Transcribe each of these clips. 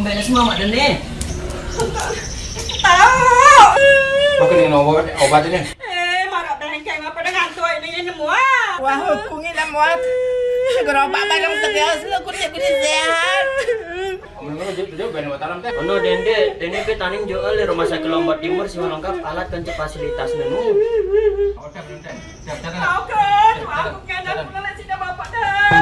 Ngombe semua mak dene. Tahu. Pakai dengan obat ini. Marah bengkeng apa dengan tua ini semua. Wah, hukumnya dah muat. Segera obat barang tegas lu kulit sehat. Menurut jauh benar mataram teh. Ono dende pe taning jual di rumah sakit Lombok Timur sih lengkap alat dan fasilitas nenu. Oke, benar teh. Siap Oke, aku kena pulang sini bapak dah.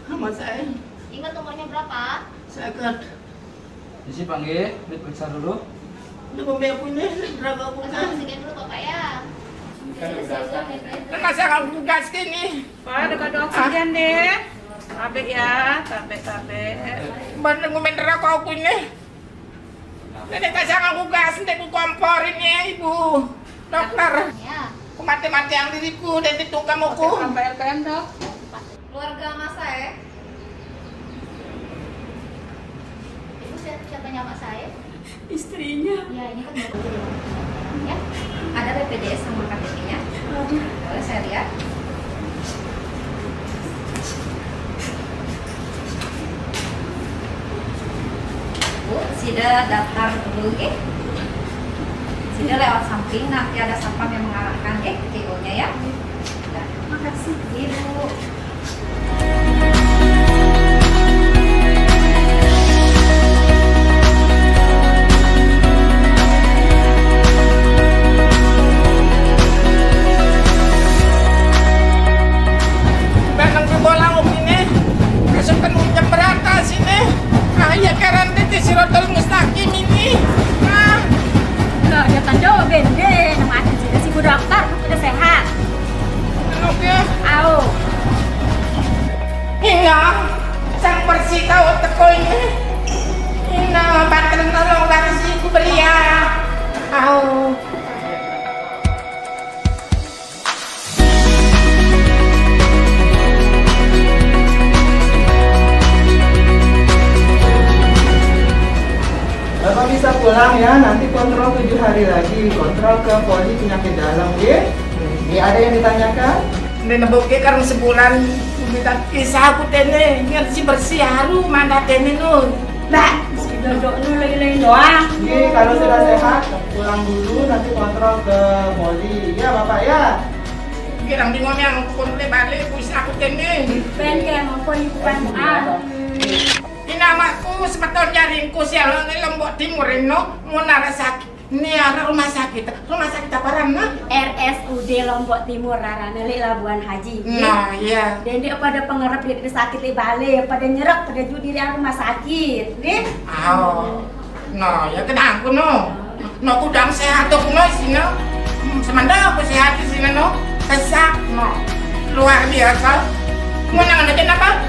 Nama saya Ingat nomornya berapa? Sakat. Isi panggil, periksa dulu. Ini pembeli aku ini berapa aku Pasang oksigen dulu Bapak ya. Lepas aku gas kini. Pak, dekat oksigen deh. Tabek ya, tabek. Bandeng ngomel rokok aku ini. Ini kasih aku gas, ini kompor ini ibu dokter. Ya. Aku mati-mati yang diriku dan itu kamuku. Sampai LPM dok. Keluarga Mas saya. Ibu siapa nama saya? Istrinya. Ya ini kan ya. Ada BPJS sama KTP-nya. Boleh saya lihat? Bu, sudah daftar dulu ya. Sudah lewat samping, nanti ada satpam yang mengarahkan ke TO-nya ya. Makasih Ibu. Bandeng ke bolang ini. Masukkan ujian berata sini. Ah ya karena di Sirotol Mustaqim ini. Ah. Loh, dia tanjo bende nama aja sih si bu dokter udah sehat. Oke. Au. Hingga sang bersih tahu teko ini. Hingga bantuan tolong dari si ku beria. Au. Bapak bisa pulang ya, nanti kontrol 7 hari lagi, kontrol ke poli penyakit dalam, ya. Ada yang ditanyakan? Dan boke karena sebulan minta kisah aku tene ngerti bersih haru mana tene nu. Lah, Si dodok nu lagi doang. Oke, kalau sudah sehat, pulang dulu, nanti kontrol ke poli, ya Bapak ya. kirang bingung yang kontrol balik kisah aku tene. Ben kayak maupun bukan Inamaku sebetulnya jaringku siang di Lombok Timur no mau sakit. Ini ada rumah sakit apa Rana? RSUD Lombok Timur Rarana li Labuan Haji. Nah, iya. Dan dia pada pengerap dia sakit di balik, pada nyerap, pada judi di rumah sakit, nih. Oh, no, ya kena aku no. No kudang sehat aku no sini. Semanda aku sehat di sini no. Sesak no. Luar biasa. Mau nangan aja apa?